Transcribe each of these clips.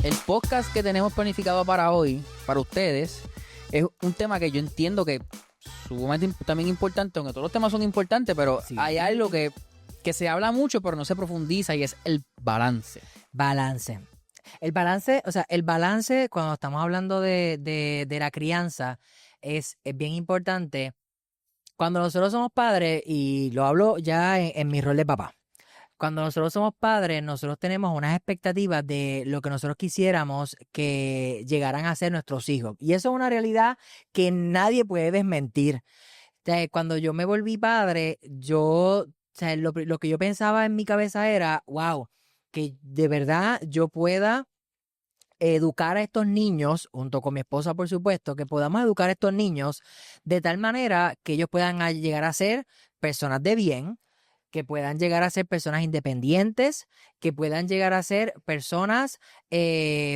El podcast que tenemos planificado para hoy, para ustedes, es un tema que yo entiendo que es sumamente también importante, aunque todos los temas son importantes, pero Sí. hay algo que se habla mucho, pero no se profundiza, y es el balance. Balance. El balance, cuando estamos hablando de la crianza, es bien importante. Cuando nosotros somos padres, y lo hablo ya en mi rol de papá, cuando nosotros somos padres, nosotros tenemos unas expectativas de lo que nosotros quisiéramos que llegaran a ser nuestros hijos. Y eso es una realidad que nadie puede desmentir. O sea, cuando yo me volví padre, lo que yo pensaba en mi cabeza era, wow, que de verdad yo pueda educar a estos niños, junto con mi esposa, por supuesto, que podamos educar a estos niños de tal manera que ellos puedan llegar a ser personas de bien, que puedan llegar a ser personas independientes, que puedan llegar a ser personas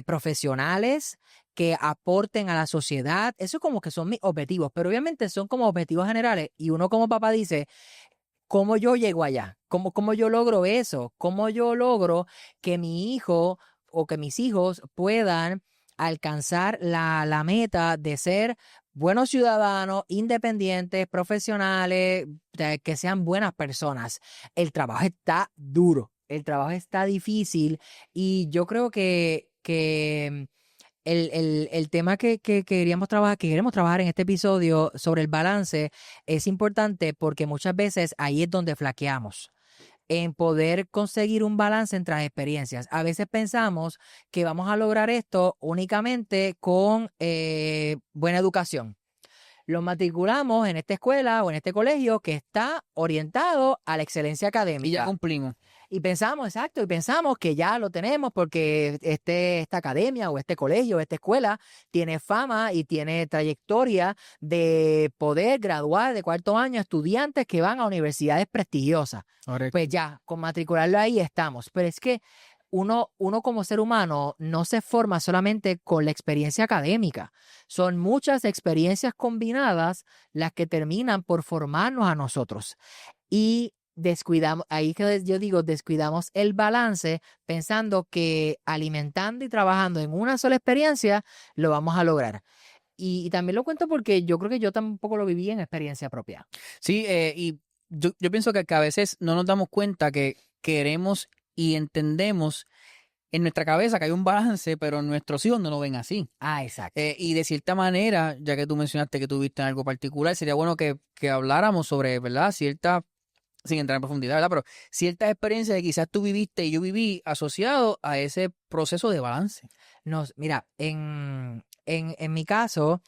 profesionales, que aporten a la sociedad. Eso como que son mis objetivos, pero obviamente son como objetivos generales, y uno como papá dice, ¿cómo yo llego allá? ¿Cómo yo logro eso? ¿Cómo yo logro que mi hijo o que mis hijos puedan alcanzar la meta de ser buenos ciudadanos, independientes, profesionales, que sean buenas personas? El trabajo está duro, el trabajo está difícil, y yo creo que el tema que queremos trabajar en este episodio sobre el balance es importante, porque muchas veces ahí es donde flaqueamos en poder conseguir un balance entre las experiencias. A veces pensamos que vamos a lograr esto únicamente con buena educación. Los matriculamos en esta escuela o en este colegio que está orientado a la excelencia académica. Y ya cumplimos. Y pensamos que ya lo tenemos porque esta academia o este colegio o esta escuela tiene fama y tiene trayectoria de poder graduar de cuarto año estudiantes que van a universidades prestigiosas. Correcto. Pues ya, con matricularlo ahí estamos. Pero es que uno como ser humano no se forma solamente con la experiencia académica. Son muchas experiencias combinadas las que terminan por formarnos a nosotros. Y descuidamos, ahí que yo digo, descuidamos el balance pensando que alimentando y trabajando en una sola experiencia lo vamos a lograr. Y también lo cuento porque yo creo que yo tampoco lo viví en experiencia propia. Sí, y yo pienso que a veces no nos damos cuenta que queremos y entendemos en nuestra cabeza que hay un balance, pero nuestros hijos no lo ven así. Ah, exacto. Y de cierta manera, ya que tú mencionaste que tuviste algo particular, sería bueno que habláramos sobre, ¿verdad? Sin entrar en profundidad, ¿verdad? Pero ciertas experiencias que quizás tú viviste y yo viví asociado a ese proceso de balance. Mira, en mi caso,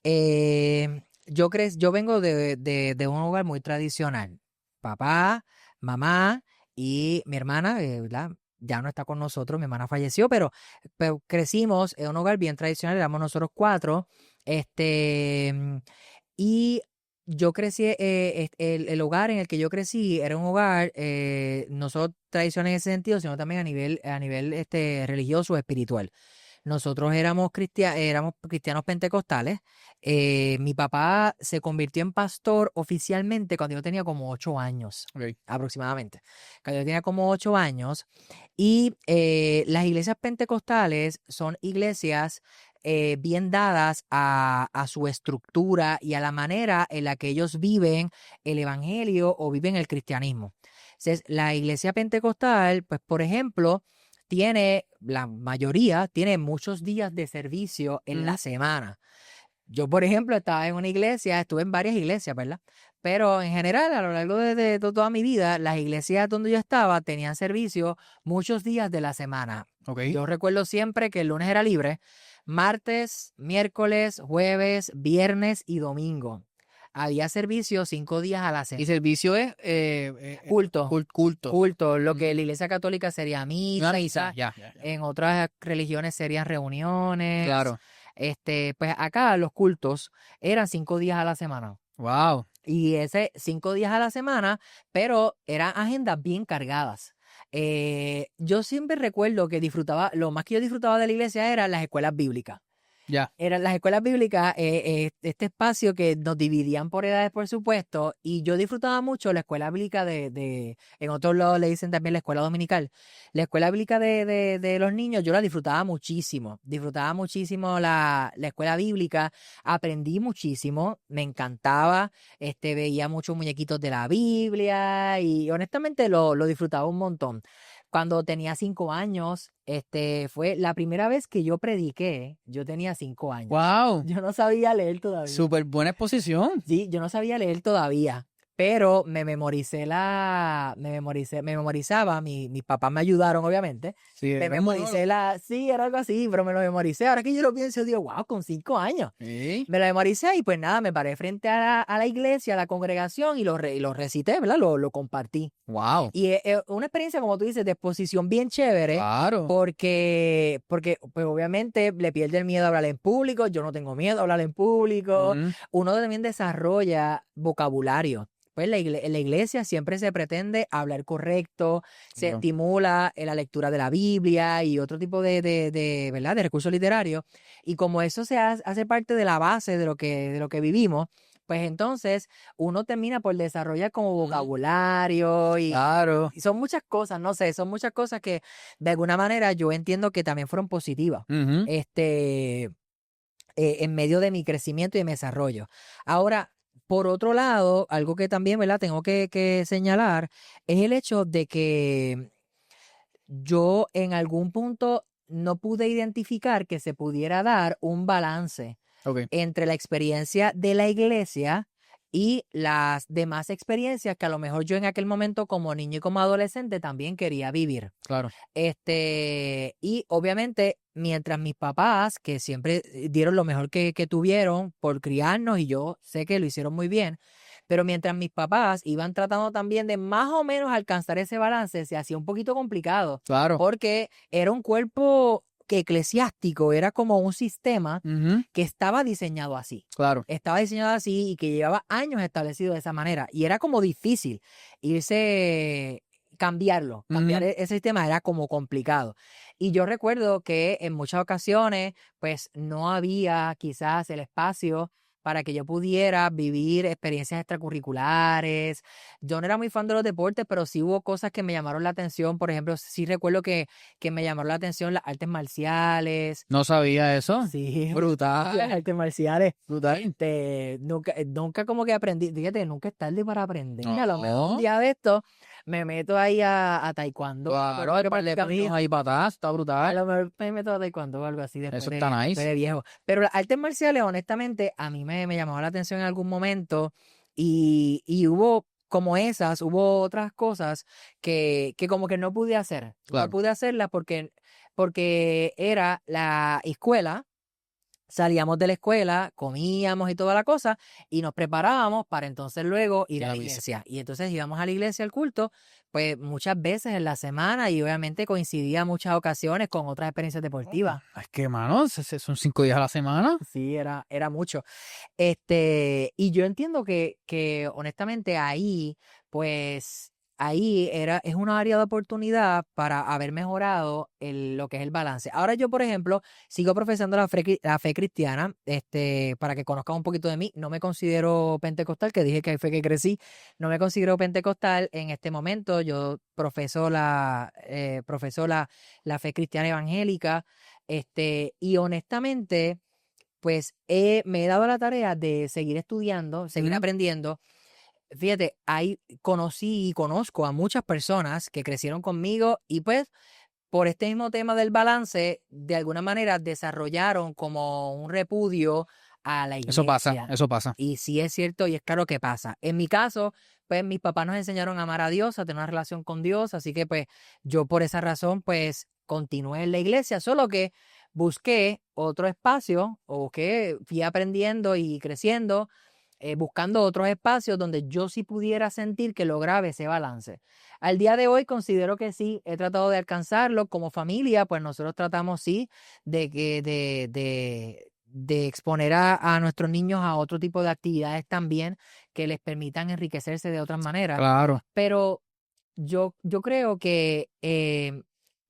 yo vengo de un hogar muy tradicional. Papá, mamá y mi hermana, ¿verdad? Ya no está con nosotros, mi hermana falleció, pero crecimos en un hogar bien tradicional, éramos nosotros 4. Y yo crecí, el hogar en el que yo crecí era un hogar, no solo tradicional en ese sentido, sino también a nivel religioso o espiritual. Nosotros éramos cristianos pentecostales. Mi papá se convirtió en pastor oficialmente cuando yo tenía como 8 años, Okay. aproximadamente. Cuando yo tenía como 8 años. Y las iglesias pentecostales son iglesias bien dadas a su estructura y a la manera en la que ellos viven el evangelio o viven el cristianismo. Entonces, la iglesia pentecostal, pues, por ejemplo, la mayoría tiene muchos días de servicio en la semana. Yo, por ejemplo, estuve en varias iglesias, ¿verdad? Pero en general, a lo largo de toda mi vida, las iglesias donde yo estaba tenían servicio muchos días de la semana. Okay. Yo recuerdo siempre que el lunes era libre, martes, miércoles, jueves, viernes y domingo. Había servicio 5 días a la semana. Y servicio es Culto. culto. Culto, lo que la iglesia católica sería Una misa, misa, ya. en otras religiones serían reuniones. Claro. Pues acá los cultos eran 5 días a la semana. Wow. Y ese 5 días a la semana, pero eran agendas bien cargadas. Yo siempre recuerdo que lo más que yo disfrutaba de la iglesia eran las escuelas bíblicas. Ya. Eran las escuelas bíblicas, este espacio que nos dividían por edades, por supuesto, y yo disfrutaba mucho la escuela bíblica en otros lados le dicen también la escuela dominical. La escuela bíblica de los niños, yo la disfrutaba muchísimo la escuela bíblica, aprendí muchísimo, me encantaba, veía muchos muñequitos de la Biblia y honestamente lo disfrutaba un montón. Cuando tenía 5 años, fue la primera vez que yo prediqué. Yo tenía 5 años. Wow. Yo no sabía leer todavía. Súper buena exposición. Sí, yo no sabía leer todavía, pero me memorizaba, mis papás me ayudaron, obviamente. Sí, Me era memoricé sí, era algo así, pero me lo memoricé. Ahora que yo lo pienso, digo, wow, con 5 años. Sí. Me lo memoricé y pues nada, me paré frente a la iglesia, a la congregación y lo recité, ¿verdad? Lo compartí. Wow. Y es una experiencia, como tú dices, de exposición bien chévere, Claro. porque pues obviamente le pierde el miedo a hablar en público, yo no tengo miedo a hablar en público, Ujú. uno también desarrolla vocabulario. Pues en la iglesia siempre se pretende hablar correcto, se Claro. estimula la lectura de la Biblia y otro tipo ¿verdad? De recursos literarios. Y como eso hace parte de la base de lo que vivimos, pues entonces uno termina por desarrollar como vocabulario Claro. y son muchas cosas, no sé, son muchas cosas que de alguna manera yo entiendo que también fueron positivas. Ujú. En medio de mi crecimiento y de mi desarrollo. Ahora, por otro lado, algo que también, ¿verdad? Tengo que señalar es el hecho de que yo en algún punto no pude identificar que se pudiera dar un balance Ok, entre la experiencia de la iglesia y las demás experiencias que a lo mejor yo en aquel momento como niño y como adolescente también quería vivir. claro. Y obviamente, mientras mis papás, que siempre dieron lo mejor que tuvieron por criarnos, y yo sé que lo hicieron muy bien, pero mientras mis papás iban tratando también de más o menos alcanzar ese balance, se hacía un poquito complicado, Claro. porque era un cuerpo que eclesiástico, era como un sistema Ujú. que estaba diseñado así. Claro. Estaba diseñado así y que llevaba años establecido de esa manera. Y era como difícil cambiar Ujú. ese sistema era como complicado. Y yo recuerdo que en muchas ocasiones, pues no había quizás el espacio para que yo pudiera vivir experiencias extracurriculares. Yo no era muy fan de los deportes, pero sí hubo cosas que me llamaron la atención. Por ejemplo, sí recuerdo que me llamaron la atención las artes marciales. No sabía eso. Sí, las Brutal. artes marciales. Brutal. Nunca como que aprendí, fíjate, nunca es tarde para aprender. A lo mejor un No. día de esto me meto ahí a taekwondo. Claro, Pero el par de practicaba puños ahí para atrás, está a brutal. lo mejor me meto a taekwondo o algo así después Eso está después nice. de viejo. Pero las artes marciales, honestamente, a mí me llamó la atención en algún momento y hubo como esas, hubo otras cosas que como que no pude hacer. No Claro. pude hacerlas porque era la escuela. Salíamos de la escuela, comíamos y toda la cosa, y nos preparábamos para entonces luego ir a la iglesia. Y entonces íbamos a la iglesia al culto, pues muchas veces en la semana, y obviamente coincidía muchas ocasiones con otras experiencias deportivas. Es que, mano, son 5 días a la semana. Sí, era mucho. Y yo entiendo que honestamente ahí, pues, es una área de oportunidad para haber mejorado lo que es el balance. Ahora yo, por ejemplo, sigo profesando la fe cristiana, para que conozcan un poquito de mí. No me considero pentecostal, que dije que ahí fue que crecí. No me considero pentecostal en este momento. Yo profeso la fe cristiana evangélica, y honestamente pues me he dado la tarea de seguir estudiando, seguir Ujú. aprendiendo. Fíjate, ahí conocí y conozco a muchas personas que crecieron conmigo y pues por este mismo tema del balance, de alguna manera desarrollaron como un repudio a la Eso pasa, iglesia. eso pasa. Y sí es cierto y es claro que pasa. En mi caso, pues mis papás nos enseñaron a amar a Dios, a tener una relación con Dios, así que pues yo por esa razón pues continué en la iglesia, solo que busqué otro espacio fui aprendiendo y creciendo, buscando otros espacios donde yo sí pudiera sentir que lograba ese balance. Al día de hoy considero que sí, he tratado de alcanzarlo como familia, pues nosotros tratamos sí de exponer a nuestros niños a otro tipo de actividades también que les permitan enriquecerse de otras maneras. Claro. Pero yo creo que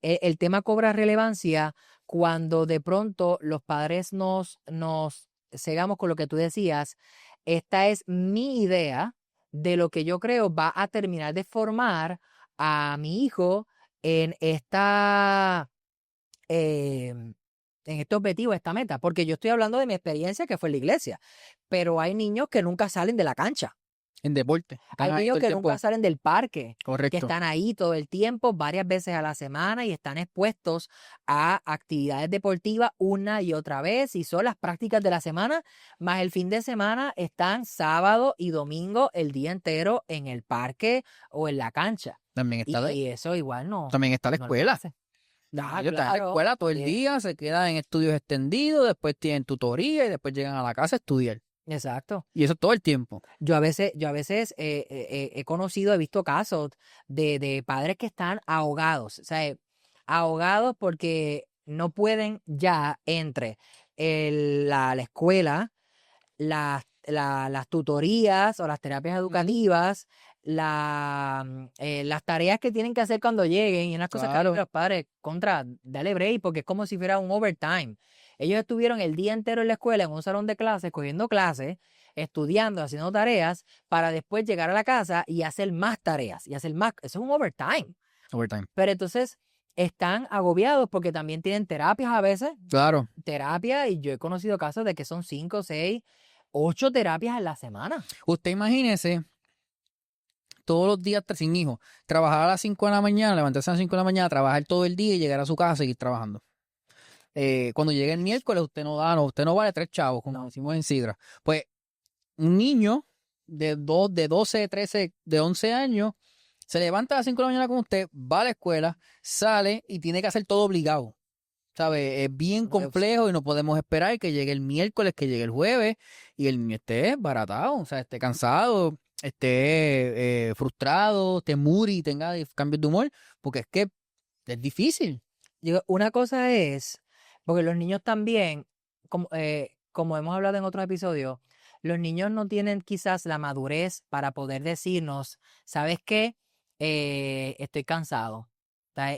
el tema cobra relevancia cuando de pronto los padres nos cegamos con lo que tú decías, esta es mi idea de lo que yo creo va a terminar de formar a mi hijo en este objetivo, esta meta, porque yo estoy hablando de mi experiencia que fue en la iglesia, pero hay niños que nunca salen de la cancha. En deporte. Hay niños que nunca salen del parque, que Correcto. están ahí todo el tiempo, varias veces a la semana y están expuestos a actividades deportivas una y otra vez y son las prácticas de la semana, más el fin de semana están sábado y domingo el día entero en el parque o en la cancha. También está, Y eso igual no. también está la no lo escuela. hace. Ellos están en la escuela todo el día, se quedan en estudios extendidos, después tienen tutoría y después llegan a la casa a estudiar. Exacto. Y eso todo el tiempo. Yo a veces he conocido, he visto casos de padres que están ahogados, o sea, ahogados porque no pueden ya entre la escuela, las tutorías o las terapias educativas, las tareas que tienen que hacer cuando lleguen y unas cosas que Claro. los padres, dale break, porque es como si fuera un overtime. Ellos estuvieron el día entero en la escuela, en un salón de clases, cogiendo clases, estudiando, haciendo tareas, para después llegar a la casa y hacer más tareas, y hacer más. Eso es un overtime. Overtime. Pero entonces están agobiados porque también tienen terapias a veces. Claro. Terapia, y yo he conocido casos de que son 5, 6, 8 terapias en la semana. Usted imagínese todos los días sin hijos, trabajar a las 5 de la mañana, levantarse a las 5 de la mañana, trabajar todo el día y llegar a su casa y seguir trabajando. Cuando llegue el miércoles, usted no vale 3 chavos, como decimos en Sidra. Pues un niño de 12, de 13, de 11 años, se levanta a las 5 de la mañana con usted, va a la escuela, sale y tiene que hacer todo obligado. ¿Sabe? Es bien complejo y no podemos esperar que llegue el miércoles, que llegue el jueves y el niño esté baratado, o sea, esté cansado, esté frustrado, esté moody, tenga cambios de humor, porque es que es difícil. Una cosa es, porque los niños también, como hemos hablado en otros episodios, los niños no tienen quizás la madurez para poder decirnos, ¿sabes qué? Estoy cansado.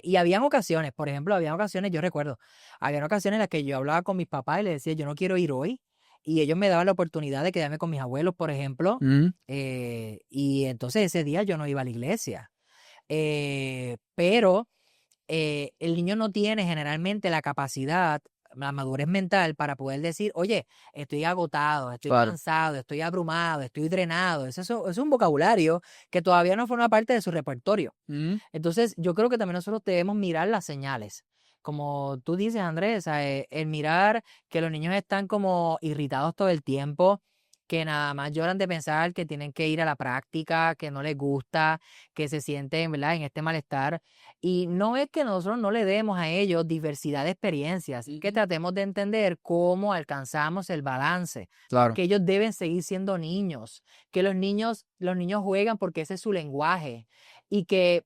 Y habían ocasiones, por ejemplo, yo recuerdo, habían ocasiones en las que yo hablaba con mis papás y les decía, yo no quiero ir hoy, y ellos me daban la oportunidad de quedarme con mis abuelos, por ejemplo, y entonces ese día yo no iba a la iglesia. Pero el niño no tiene generalmente la capacidad, la madurez mental para poder decir, oye, estoy agotado, estoy cansado, estoy abrumado, estoy drenado. Eso es un vocabulario que todavía no forma parte de su repertorio. Entonces, yo creo que también nosotros debemos mirar las señales. Como tú dices, Andrés, el mirar que los niños están como irritados todo el tiempo, que nada más lloran de pensar que tienen que ir a la práctica, que no les gusta, que se sienten, ¿verdad?, en este malestar. Y no es que nosotros no le demos a ellos diversidad de experiencias, que tratemos de entender cómo alcanzamos el balance, Claro. que ellos deben seguir siendo niños, que los niños juegan porque ese es su lenguaje y que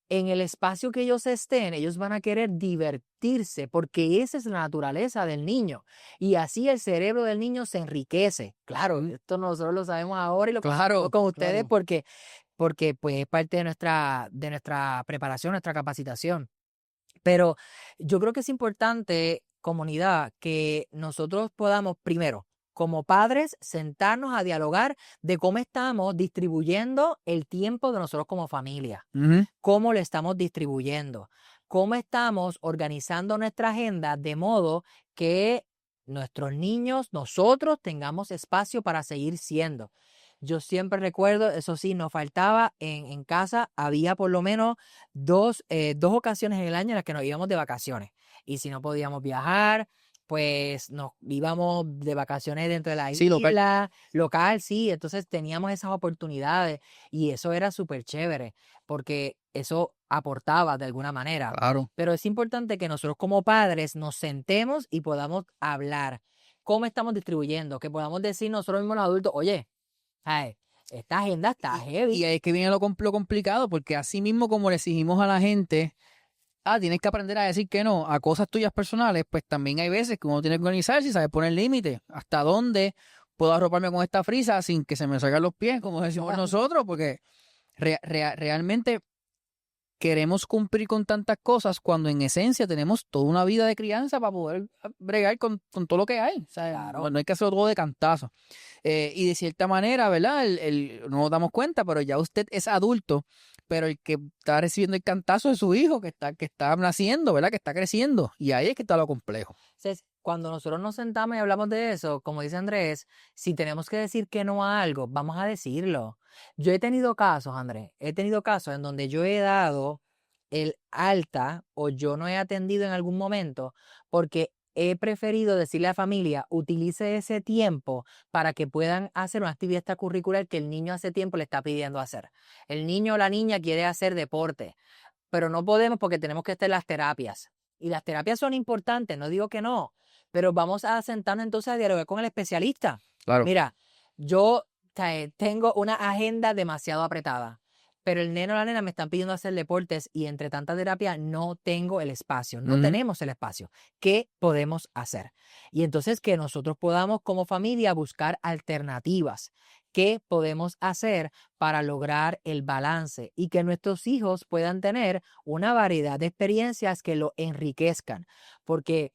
en el espacio que ellos estén, ellos van a querer divertirse porque esa es la naturaleza del niño. Y así el cerebro del niño se enriquece. Claro, esto nosotros lo sabemos ahora y lo compartimos con ustedes porque pues es parte de nuestra preparación, nuestra capacitación. Pero yo creo que es importante, comunidad, que nosotros podamos primero, como padres, sentarnos a dialogar de cómo estamos distribuyendo el tiempo de nosotros como familia, cómo lo estamos distribuyendo, cómo estamos organizando nuestra agenda de modo que nuestros niños, nosotros tengamos espacio para seguir siendo. Yo siempre recuerdo, eso sí, nos faltaba en casa, había por lo menos dos ocasiones en el año en las que nos íbamos de vacaciones. Y si no podíamos viajar, pues nos íbamos de vacaciones dentro de la isla, local, sí. Entonces teníamos esas oportunidades y eso era súper chévere porque eso aportaba de alguna manera. Claro. Pero es importante que nosotros como padres nos sentemos y podamos hablar cómo estamos distribuyendo, que podamos decir nosotros mismos los adultos, oye, esta agenda está heavy. Y ahí es que viene lo complicado, porque así mismo como le exigimos a la gente, tienes que aprender a decir que no a cosas tuyas personales, pues también hay veces que uno tiene que organizarse y saber poner límites. ¿Hasta dónde puedo arroparme con esta frisa sin que se me salgan los pies, como decimos nosotros? Porque realmente queremos cumplir con tantas cosas cuando en esencia tenemos toda una vida de crianza para poder bregar con todo lo que hay. O sea, Claro. no hay que hacerlo todo de cantazo. Y de cierta manera, ¿verdad? No nos damos cuenta, pero ya usted es adulto, pero el que está recibiendo el cantazo es su hijo, que está naciendo, ¿verdad? Que está creciendo. Y ahí es que está lo complejo. Entonces, cuando nosotros nos sentamos y hablamos de eso, como dice Andrés, si tenemos que decir que no a algo, vamos a decirlo. Yo he tenido casos, Andrés, he tenido casos en donde yo he dado el alta o yo no he atendido en algún momento porque he preferido decirle a la familia, utilice ese tiempo para que puedan hacer una actividad extracurricular que el niño hace tiempo le está pidiendo hacer. El niño o la niña quiere hacer deporte, pero no podemos porque tenemos que estar en las terapias. Y las terapias son importantes, no digo que no, pero vamos a sentarnos entonces a dialogar con el especialista. Claro. Mira, yo tengo una agenda demasiado apretada, pero el neno o la nena me están pidiendo hacer deportes y entre tanta terapia no tengo el espacio, no tenemos el espacio. ¿Qué podemos hacer? Y entonces que nosotros podamos como familia buscar alternativas. ¿Qué podemos hacer para lograr el balance y que nuestros hijos puedan tener una variedad de experiencias que lo enriquezcan? Porque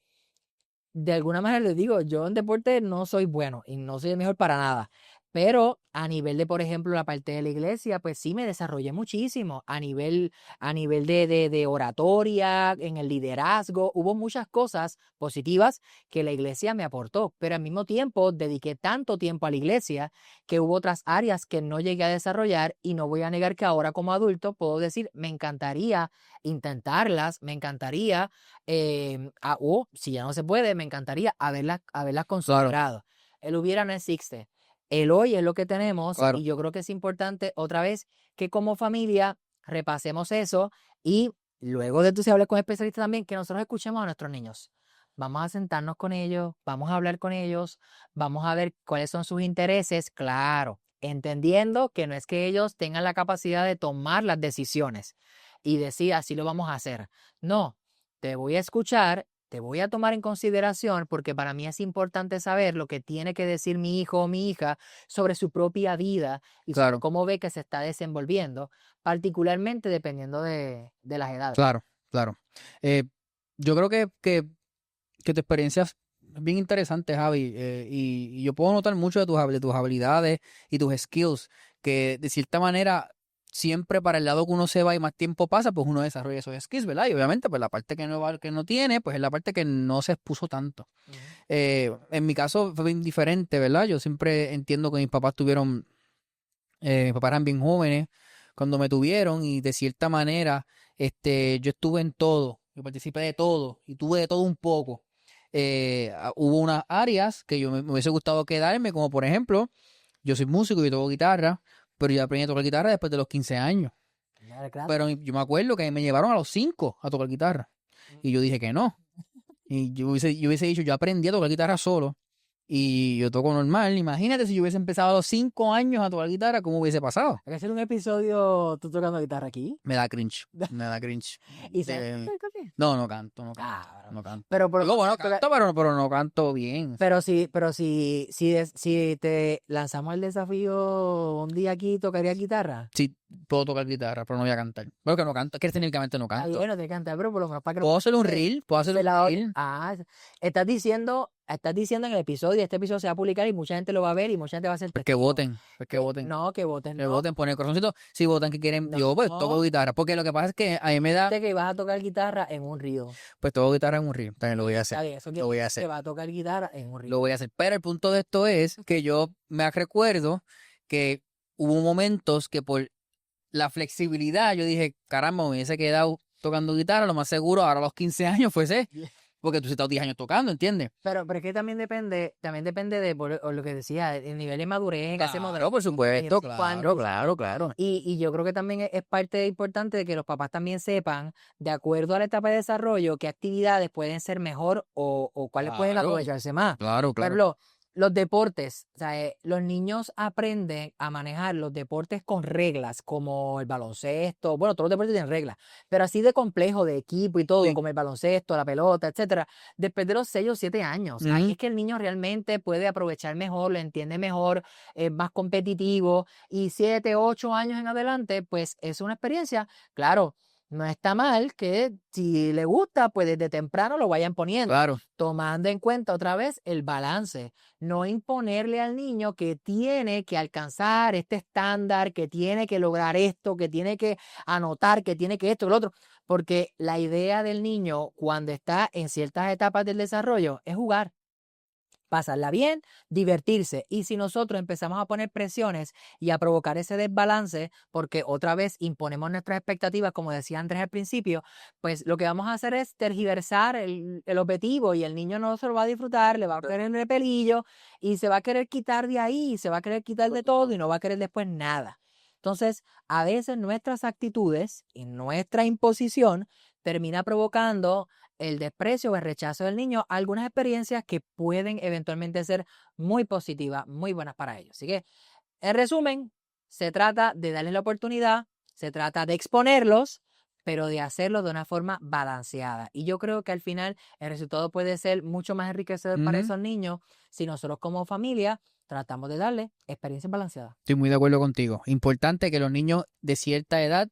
de alguna manera les digo, yo en deporte no soy bueno y no soy el mejor para nada. Pero a nivel de, por ejemplo, la parte de la iglesia, pues sí me desarrollé muchísimo. A nivel de oratoria, en el liderazgo, hubo muchas cosas positivas que la iglesia me aportó. Pero al mismo tiempo dediqué tanto tiempo a la iglesia que hubo otras áreas que no llegué a desarrollar y no voy a negar que ahora como adulto puedo decir, me encantaría intentarlas, me encantaría, o si ya no se puede, me encantaría haberlas considerado. El hubiera no existe. El hoy es lo que tenemos Claro. y yo creo que es importante otra vez que como familia repasemos eso y luego de tú se hable con especialistas también, que nosotros escuchemos a nuestros niños. Vamos a sentarnos con ellos, vamos a hablar con ellos, vamos a ver cuáles son sus intereses, claro, entendiendo que no es que ellos tengan la capacidad de tomar las decisiones y decir así lo vamos a hacer. No, te voy a escuchar, te voy a tomar en consideración porque para mí es importante saber lo que tiene que decir mi hijo o mi hija sobre su propia vida y sobre Claro. cómo ve que se está desenvolviendo, particularmente dependiendo de las edades. Claro, claro. Yo creo que tu experiencia es bien interesante, Javi, y yo puedo notar mucho de tus habilidades y tus skills, que de cierta manera siempre para el lado que uno se va y más tiempo pasa, pues uno desarrolla esos skills, ¿verdad? Y obviamente pues la parte que no tiene, pues es la parte que no se expuso tanto. En mi caso fue bien diferente, ¿verdad? Yo siempre entiendo que mis papás mis papás eran bien jóvenes cuando me tuvieron y de cierta manera yo estuve en todo, yo participé de todo y tuve de todo un poco. Hubo unas áreas que me hubiese gustado quedarme, como por ejemplo, yo soy músico y toco guitarra, pero yo aprendí a tocar guitarra después de los 15 años. Pero yo me acuerdo que me llevaron a los 5 a tocar guitarra y yo dije que no. Y yo hubiese dicho, yo aprendí a tocar guitarra solo y yo toco normal. Imagínate si yo hubiese empezado a los 5 años a tocar guitarra, ¿cómo hubiese pasado? Hay que hacer un episodio tú tocando guitarra aquí. Me da cringe, me da cringe. ¿Y sabes? No canto, no canto. Claro. No canto. Pero Digo, bueno, canto, pero no canto bien. Pero si te lanzamos el desafío un día aquí, ¿tocarías guitarra? Sí, puedo tocar guitarra, pero no voy a cantar. Bueno, que no canto, que técnicamente no Ah, canto. bueno, te canta, pero por lo menos para que Puedo hacer un reel, puedo hacer un reel. estás diciendo en el episodio, este episodio se va a publicar y mucha gente lo va a ver y mucha gente va a ser Pues que testigo. voten, pues que voten. No, que voten, Que no. voten, poner corazoncito. Si votan que quieren, No. yo pues toco guitarra. Porque lo que pasa es que a mí me da, Dijiste que vas a tocar guitarra en un río. pues toco guitarra en un reel. También lo voy a Está hacer. bien, eso Lo voy a que hacer. va a tocar guitarra en un río. Lo voy a hacer. Pero el punto de esto es que yo me recuerdo que hubo momentos que por la flexibilidad yo dije, caramba, me hubiese quedado tocando guitarra, lo más seguro, ahora a los 15 años fuese, porque tú estás 10 años tocando, ¿entiendes? Pero es que también depende de lo que decía, el nivel de madurez en que hacemos. Claro, por supuesto, cuánto. claro. Y yo creo que también es parte importante de que los papás también sepan, de acuerdo a la etapa de desarrollo, qué actividades pueden ser mejor o cuáles pueden Claro. aprovecharse más. Claro. Por ejemplo, los deportes, o sea, los niños aprenden a manejar los deportes con reglas, como el baloncesto, bueno, todos los deportes tienen reglas, pero así de complejo, de equipo y todo, Sí. como el baloncesto, la pelota, etcétera, después de los 6 o 7 años. Ahí Ujú. es que el niño realmente puede aprovechar mejor, lo entiende mejor, es más competitivo, y 7, 8 años en adelante, pues es una experiencia, claro. No está mal que si le gusta, pues desde temprano lo vayan poniendo, Claro, tomando en cuenta otra vez el balance. No imponerle al niño que tiene que alcanzar este estándar, que tiene que lograr esto, que tiene que anotar, que tiene que esto, lo otro. Porque la idea del niño cuando está en ciertas etapas del desarrollo es jugar, pasarla bien, divertirse. Y si nosotros empezamos a poner presiones y a provocar ese desbalance, porque otra vez imponemos nuestras expectativas, como decía Andrés al principio, pues lo que vamos a hacer es tergiversar el objetivo y el niño no se lo va a disfrutar, le va a querer el pelillo y se va a querer quitar de ahí, se va a querer quitar de todo y no va a querer después nada. Entonces, a veces nuestras actitudes y nuestra imposición termina provocando el desprecio o el rechazo del niño a algunas experiencias que pueden eventualmente ser muy positivas, muy buenas para ellos. Así que, en resumen, se trata de darles la oportunidad, se trata de exponerlos, pero de hacerlo de una forma balanceada. Y yo creo que al final el resultado puede ser mucho más enriquecedor para ujú, esos niños si nosotros como familia tratamos de darle experiencias balanceadas. estoy muy de acuerdo contigo. Importante que los niños de cierta edad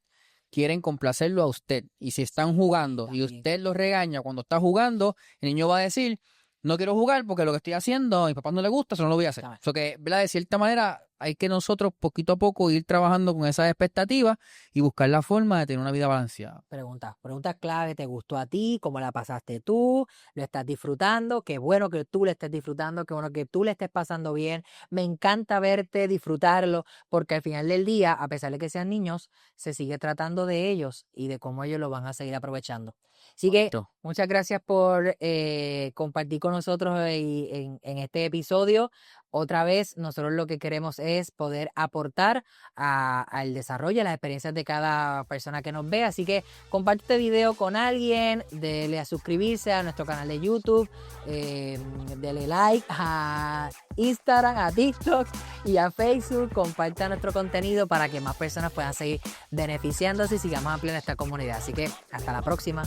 quieren complacerlo a usted. Y si están jugando y También. usted los regaña cuando está jugando, el niño va a decir, no quiero jugar porque lo que estoy haciendo a mi papá no le gusta, eso no lo voy a hacer. Exactamente. Eso que, ¿verdad? De cierta manera, hay que nosotros poquito a poco ir trabajando con esas expectativas y buscar la forma de tener una vida balanceada. Preguntas clave, ¿te gustó a ti? ¿Cómo la pasaste tú? ¿Lo estás disfrutando? Qué bueno que tú le estés disfrutando, qué bueno que tú le estés pasando bien. Me encanta verte disfrutarlo, porque al final del día, a pesar de que sean niños, se sigue tratando de ellos y de cómo ellos lo van a seguir aprovechando. Así que Correcto. muchas gracias por compartir con nosotros en este episodio. Otra vez, nosotros lo que queremos es poder aportar al desarrollo, a las experiencias de cada persona que nos ve. Así que comparte este video con alguien, dele a suscribirse a nuestro canal de YouTube, dele like a Instagram, a TikTok y a Facebook. Comparta nuestro contenido para que más personas puedan seguir beneficiándose y sigamos ampliando esta comunidad. Así que hasta la próxima.